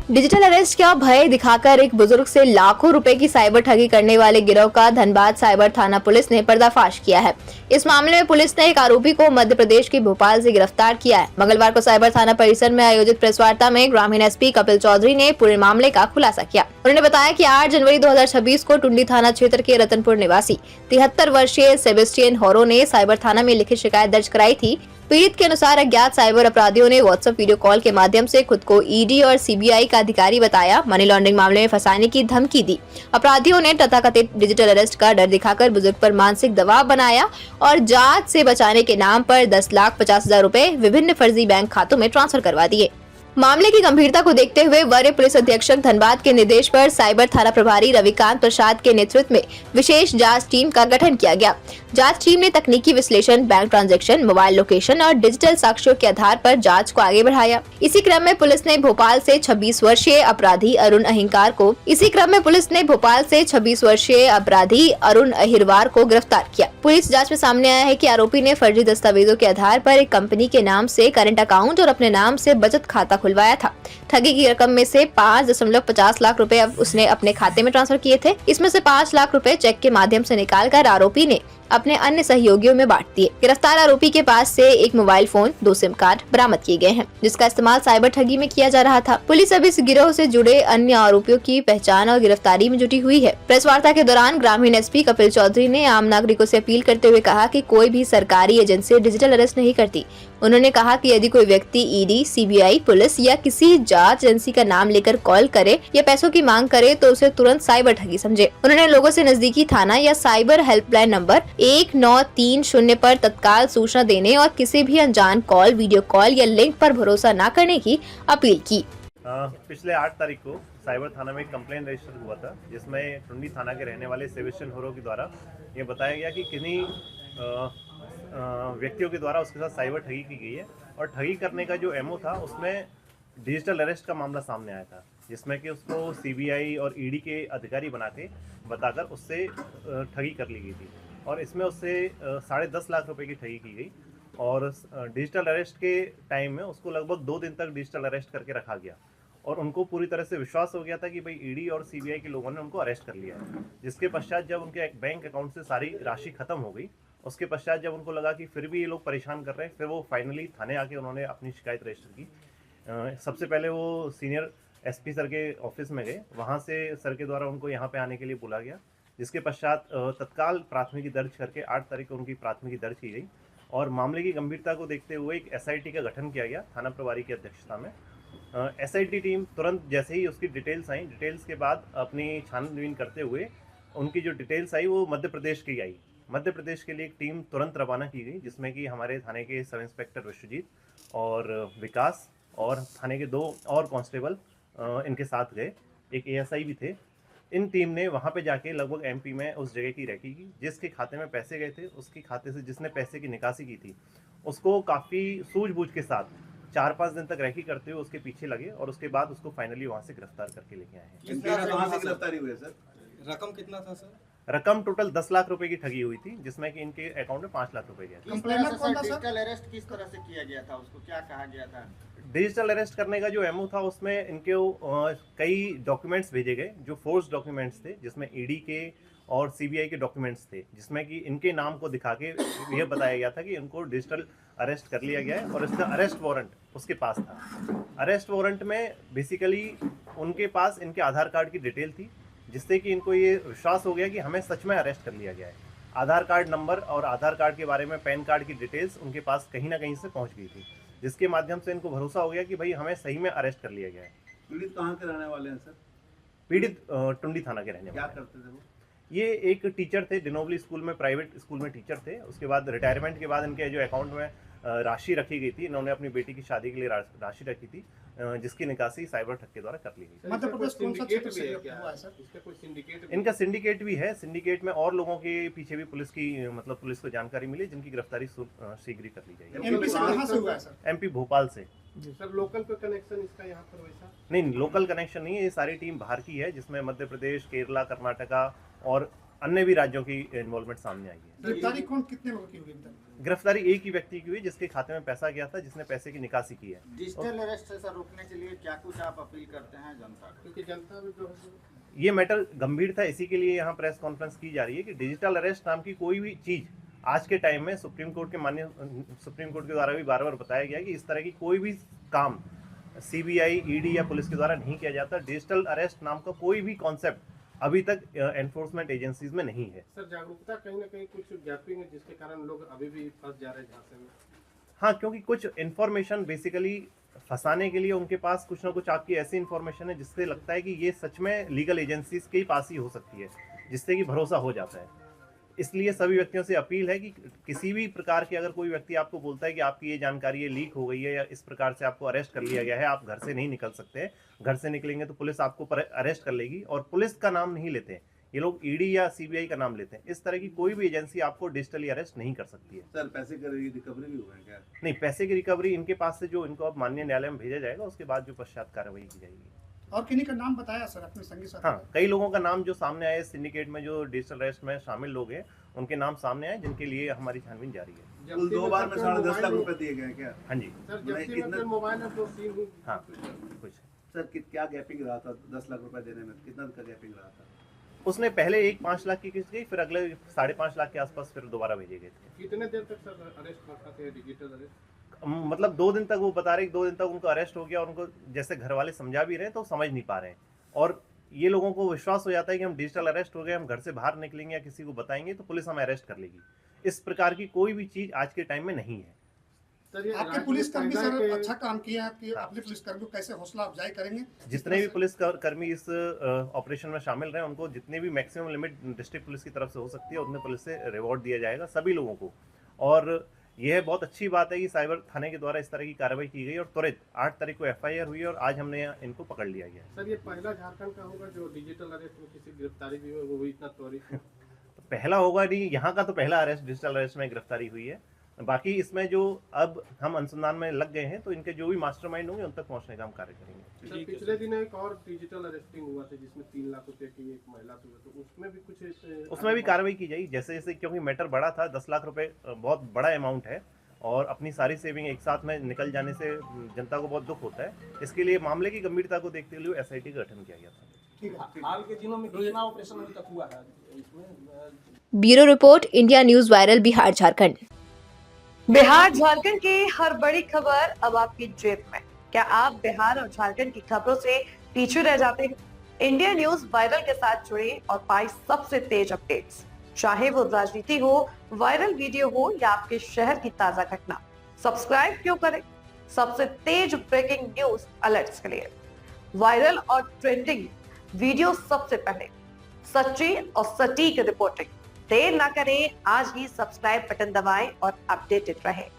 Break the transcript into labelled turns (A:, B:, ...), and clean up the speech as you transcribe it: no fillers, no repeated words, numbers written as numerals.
A: Digital arrest का भय दिखाकर एक बुजुर्ग से लाखों रुपए की साइबर ठगी करने वाले गिरोह का धनबाद साइबर थाना पुलिस ने पर्दाफाश किया है। इस मामले में पुलिस ने एक आरोपी को मध्य प्रदेश के भोपाल से गिरफ्तार किया है। मंगलवार को साइबर थाना परिसर में आयोजित प्रेस वार्ता में ग्रामीण एसपी कपिल चौधरी ने पूरे मामले का खुलासा किया। उन्होंने बताया कि 8 जनवरी 2026 को टुंडी थाना क्षेत्र के रतनपुर निवासी 73 वर्षीय सेबेस्टियन होरो ने साइबर थाना में लिखित शिकायत दर्ज कराई थी। पीड़ित के अनुसार अज्ञात साइबर अपराधियों ने व्हाट्सएप वीडियो कॉल के माध्यम से खुद को ईडी और सीबीआई का अधिकारी बताया, मनी लॉन्ड्रिंग मामले में फंसाने की धमकी दी। अपराधियों ने तथाकथित डिजिटल अरेस्ट का डर दिखाकर बुजुर्ग पर मानसिक दबाव बनाया और जांच से बचाने के नाम पर 10,50,000 रुपए विभिन्न फर्जी बैंक खातों में ट्रांसफर करवा दिए। मामले की गंभीरता को देखते हुए वरीय पुलिस अधीक्षक धनबाद के निर्देश पर साइबर थाना प्रभारी रविकांत प्रसाद के नेतृत्व में विशेष जांच टीम का गठन किया गया। जांच टीम ने तकनीकी विश्लेषण, बैंक ट्रांजैक्शन, मोबाइल लोकेशन और डिजिटल साक्ष्यों के आधार पर जांच को आगे बढ़ाया। इसी क्रम में पुलिस ने भोपाल से 26 वर्षीय अपराधी अरुण अहिरवार को गिरफ्तार किया। पुलिस जांच में सामने आया है कि आरोपी ने फर्जी दस्तावेजों के आधार पर एक कंपनी के नाम से करंट अकाउंट और अपने नाम से बचत खाता खुलवाया था। ठगी की रकम में से 5.50 लाख रुपए उसने अपने खाते में ट्रांसफर किए थे। इसमें से 5 लाख रुपए चेक के माध्यम से निकालकर आरोपी ने अपने अन्य सहयोगियों में बांट दिए। गिरफ्तार आरोपी के पास से एक मोबाइल फोन, 2 सिम कार्ड बरामद किए गए हैं, जिसका इस्तेमाल साइबर ठगी में किया जा रहा था। पुलिस अब इस गिरोह से जुड़े अन्य आरोपियों की पहचान और गिरफ्तारी में जुटी हुई है। प्रेस वार्ता के दौरान ग्रामीण एसपी कपिल चौधरी ने आम नागरिकों से अपील करते हुए कहा कि कोई भी सरकारी एजेंसी डिजिटल अरेस्ट नहीं करती। उन्होंने कहा कि यदि कोई व्यक्ति ईडी, सीबीआई, पुलिस या किसी जांच एजेंसी का नाम लेकर कॉल करे या पैसों की मांग करे तो उसे तुरंत साइबर ठगी समझे। उन्होंने लोगों से नजदीकी थाना या साइबर हेल्पलाइन नंबर 1930 पर तत्काल सूचना देने और किसी भी अनजान कॉल, वीडियो कॉल या लिंक पर भरोसा न करने की अपील की।
B: पिछले 8 तारीख को साइबर थाना में एक कंप्लेन रजिस्टर हुआ था, जिसमें टुंडी थाना के रहने वाले सेबेस्टियन होरो के द्वारा ये बताया गया कि किन्हीं व्यक्तियों के द्वारा उसके साथ साइबर ठगी की गई है और ठगी करने का जो एमओ था उसमें डिजिटल अरेस्ट का मामला सामने आया था, जिसमें कि उसको सीबीआई और ईडी के अधिकारी बताकर उससे ठगी कर ली गई थी और इसमें उससे 10.5 लाख रुपए की ठगी की गई और डिजिटल अरेस्ट के टाइम में उसको लगभग 2 दिन तक डिजिटल अरेस्ट करके रखा गया और उनको पूरी तरह से विश्वास हो गया था कि भाई ईडी और सीबीआई के लोगों ने उनको अरेस्ट कर लिया है। जिसके पश्चात जब उनके एक बैंक अकाउंट से सारी राशि खत्म हो गई, उसके पश्चात जब उनको लगा कि फिर भी ये लोग परेशान कर रहे हैं, फिर वो फाइनली थाने आके उन्होंने अपनी शिकायत रजिस्टर की। सबसे पहले वो सीनियर एसपी सर के ऑफिस में गए, वहाँ से सर के द्वारा उनको यहाँ पे आने के लिए बोला गया, जिसके पश्चात तत्काल प्राथमिकी दर्ज करके 8 तारीख को उनकी प्राथमिकी दर्ज की गई और मामले की गंभीरता को देखते हुए एक एसआईटी का गठन किया गया थाना प्रभारी की अध्यक्षता में। एसआईटी टीम तुरंत जैसे ही उसकी डिटेल्स आई, डिटेल्स के बाद अपनी छानबीन करते हुए उनकी जो डिटेल्स आई वो मध्य प्रदेश की आई। मध्य प्रदेश के लिए एक टीम तुरंत रवाना की गई, जिसमें कि हमारे थाने के सब इंस्पेक्टर विश्वजीत और विकास और थाने के 2 और कांस्टेबल इनके साथ गए, एक एएसआई भी थे। इन टीम ने वहाँ पे जाके लगभग एमपी में उस जगह की रेकी की, जिसके खाते में पैसे गए थे, उसके खाते से जिसने पैसे की निकासी की थी उसको काफ़ी सूझबूझ के साथ 4-5 दिन तक रेकी करते हुए उसके पीछे लगे और उसके बाद उसको फाइनली वहाँ से गिरफ्तार करके लेके आए हैं।
C: कहाँ से गिरफ्तारी हुई है सर? रकम कितना था सर?
B: रकम टोटल 10 लाख रुपए की ठगी हुई थी, जिसमें कि इनके अकाउंट में 5 लाख रुपए गए थे।
C: डिजिटल अरेस्ट किस तरह से किया गया था, उसको क्या कहा गया था?
B: डिजिटल अरेस्ट करने का जो एमओ था उसमें इनके कई डॉक्यूमेंट्स भेजे गए जो फोर्स डॉक्यूमेंट्स थे, जिसमें ईडी के और सीबीआई के डॉक्यूमेंट्स थे, जिसमें कि इनके नाम को दिखा के यह बताया गया था कि इनको डिजिटल अरेस्ट कर लिया गया है और इसका अरेस्ट वारंट उसके पास था। अरेस्ट वारंट में बेसिकली उनके पास इनके आधार कार्ड की डिटेल थी, जिससे कि इनको ये विश्वास हो गया कि हमें सच में अरेस्ट कर लिया गया है। आधार कार्ड नंबर और आधार कार्ड के बारे में पैन कार्ड की डिटेल्स उनके पास कहीं ना कहीं से पहुंच गई थी, जिसके माध्यम से इनको भरोसा हो गया कि भाई हमें सही में अरेस्ट कर लिया गया है।
C: पीड़ित कहाँ के रहने वाले हैं सर?
B: पीड़ित टुंडी थाना के रहने वाले।
C: क्या करते थे वो?
B: ये एक टीचर थे, डिनोवली स्कूल में, प्राइवेट स्कूल में टीचर थे। उसके बाद रिटायरमेंट के बाद इनके जो अकाउंट में राशि रखी गई थी, इन्होंने अपनी बेटी की शादी के लिए राशि रखी थी, जिसकी निकासी साइबर ठग के द्वारा कर ली गई।
C: मध्य प्रदेश कौन सा क्षेत्र से हुआ है सर? इसका कोई सिंडिकेट?
B: इनका सिंडिकेट भी है। सिंडिकेट में और लोगों के पीछे भी पुलिस को जानकारी मिली, जिनकी गिरफ्तारी शीघ्र कर ली जाएगी।
C: एमपी से कहां से हुआ है सर?
B: एमपी भोपाल से।
C: सर लोकल का कनेक्शन इसका यहाँ पर वैसा
B: नहीं, लोकल कनेक्शन नहीं है, ये सारी टीम बाहर की है, जिसमें मध्य प्रदेश, केरला, कर्नाटका और अन्य भी राज्यों की इन्वॉल्वमेंट सामने आई है।
D: गिरफ्तारी कौन कितने लोगों की हुई अभी तक?
B: गिरफ्तारी एक ही व्यक्ति की हुई जिसके खाते में पैसा गया था, जिसने पैसे की निकासी की है।
C: डिजिटल अरेस्ट से सर रोकने के लिए क्या कुछ आप अपील करते हैं जनता को?
D: क्योंकि जनता में जो है
B: ये मैटर गंभीर था, इसी के लिए यहाँ प्रेस कॉन्फ्रेंस की जा रही है कि डिजिटल अरेस्ट नाम की कोई भी चीज़ आज के टाइम में सुप्रीम कोर्ट के द्वारा भी बार बार बताया गया कि इस तरह की कोई भी काम सीबीआई, ईडी या पुलिस के द्वारा नहीं किया जाता। डिजिटल अरेस्ट नाम का कोई भी कॉन्सेप्ट अभी तक एनफोर्समेंट एजेंसीज में नहीं है।
D: सर जागरूकता कहीं ना कहीं कुछ गैपिंग है जिसके कारण लोग अभी भी फंस जा रहे हैं झांसे में।
B: हाँ, क्योंकि कुछ इन्फॉर्मेशन बेसिकली फंसाने के लिए उनके पास कुछ ना कुछ आपकी ऐसी इन्फॉर्मेशन है जिससे लगता है कि ये सच में लीगल एजेंसीज के ही पास ही हो सकती है, जिससे कि भरोसा हो जाता है। इसलिए सभी व्यक्तियों से अपील है कि किसी भी प्रकार के अगर कोई व्यक्ति आपको बोलता है कि आपकी ये जानकारी ये लीक हो गई है या इस प्रकार से आपको अरेस्ट कर लिया गया है, आप घर से नहीं निकल सकते, घर से निकलेंगे तो पुलिस आपको अरेस्ट कर लेगी, और पुलिस का नाम नहीं लेते ये लोग, ईडी या सीबीआई का नाम लेते हैं, इस तरह की कोई भी एजेंसी आपको डिजिटली अरेस्ट नहीं कर सकती है।
E: सर पैसे की रिकवरी भी हुआ है क्या?
B: नहीं, पैसे की रिकवरी इनके पास से जो इनको अब माननीय न्यायालय में भेजा जाएगा उसके बाद जो पश्चात कार्रवाई की जाएगी।
D: और किन्हीं का नाम बताया सर अपने संगी साथी?
B: हाँ, कई लोगों का नाम जो सामने आए सिंडिकेट में, जो डिजिटल अरेस्ट में शामिल लोग हैं, उनके नाम सामने आए जिनके लिए हमारी छानबीन जारी है।
E: कुल 2 बार में 10.5 लाख रुपए दिए गए क्या?
B: हाँ जी,
D: सर
E: नहीं,
D: जब्ती में
E: कितना-
D: फिर मोबाइल है तो सीन हुई।
B: हाँ कुछ
E: सर क्या गैपिंग रहा था 10 लाख रुपए देने में? कितना का गैपिंग रहा था?
B: उसने पहले 5 लाख की किस्त गई, फिर अगले 5.5 लाख के आसपास फिर दोबारा भेजे गए थे।
D: कितने देर तक सर अरेस्ट करते हैं डिजिटल अरेस्ट?
B: मतलब 2 दिन तक वो बता रहे, 2 दिन तक उनको अरेस्ट हो गया, और उनको जैसे घर वाले समझा भी रहे हैं तो समझ नहीं पा रहे हैं, और ये लोगों को विश्वास हो जाता है कि हम डिजिटल अरेस्ट हो गए, हम घर से बाहर निकलेंगे या किसी को बताएंगे तो पुलिस हमें अरेस्ट कर लेगी। इस प्रकार की कोई भी चीज़ आज के टाइम में नहीं है।
D: सर ये
F: आपके पुलिसकर्मी
D: राज्य में
F: सर
D: पहला
F: अच्छा काम किया है कि
B: हाँ।
F: अपने पुलिसकर्मी को कैसे हौसला अफजाई करेंगे?
B: जितने भी पुलिस कर्मी इस ऑपरेशन में शामिल रहे उनको जितने भी मैक्सिमम लिमिट डिस्ट्रिक्ट पुलिस की तरफ से हो सकती है उतने पुलिस से रिवॉर्ड दिया जाएगा सभी लोगों को। और यह बहुत अच्छी बात है कि साइबर थाने के द्वारा इस तरह की कार्रवाई की गई और तुरंत 8 तारीख को FIR हुई और आज हमने इनको पकड़ लिया गया।
D: सर ये पहला झारखंड का होगा जो डिजिटल अरेस्ट में किसी गिरफ्तारी भी वो भी इतना त्वरित है।
B: तो पहला होगा नहीं, यहाँ का तो पहला अरेस्ट डिजिटल अरेस्ट में गिरफ्तारी हुई है। बाकी इसमें जो अब हम अनुसंधान में लग गए हैं तो इनके जो भी मास्टरमाइंड होंगे उन तक पहुँचने का हम कार्य करेंगे।
D: सर पिछले दिन एक और डिजिटल अरेस्टिंग हुआ था जिसमें 3 लाख रुपए की एक महिला से हुआ, तो उसमें भी कुछ
B: उसमें भी कार्रवाई की जाएगी जैसे जैसे, क्योंकि मैटर बड़ा था, 10 लाख रुपए बहुत बड़ा अमाउंट है और अपनी सारी सेविंग एक साथ में निकल जाने से जनता को बहुत दुख होता है। इसके लिए मामले की गंभीरता को देखते हुए SIT का गठन किया गया था।
F: ठीक है।
G: हाल के दिनों में कितना ऑपरेशन अभी तक हुआ है इसमें?
A: Bureau report, India news viral, Bihar Jharkhand.
H: Bihar Jharkhand की हर बड़ी खबर अब आपकी जेब में। क्या आप बिहार और झारखंड की खबरों से पीछे रह जाते हैं? इंडिया न्यूज वायरल के साथ जुड़े और पाई सबसे तेज अपडेट्स, चाहे वो राजनीति हो, वायरल वीडियो हो या आपके शहर की ताजा घटना। सब्सक्राइब क्यों करें? सबसे तेज ब्रेकिंग न्यूज अलर्ट्स के लिए, वायरल और ट्रेंडिंग वीडियो सबसे पहले, सच्ची और सटीक रिपोर्टिंग। देर ना करें, आज ही सब्सक्राइब बटन दबाएं और अपडेटेड रहें।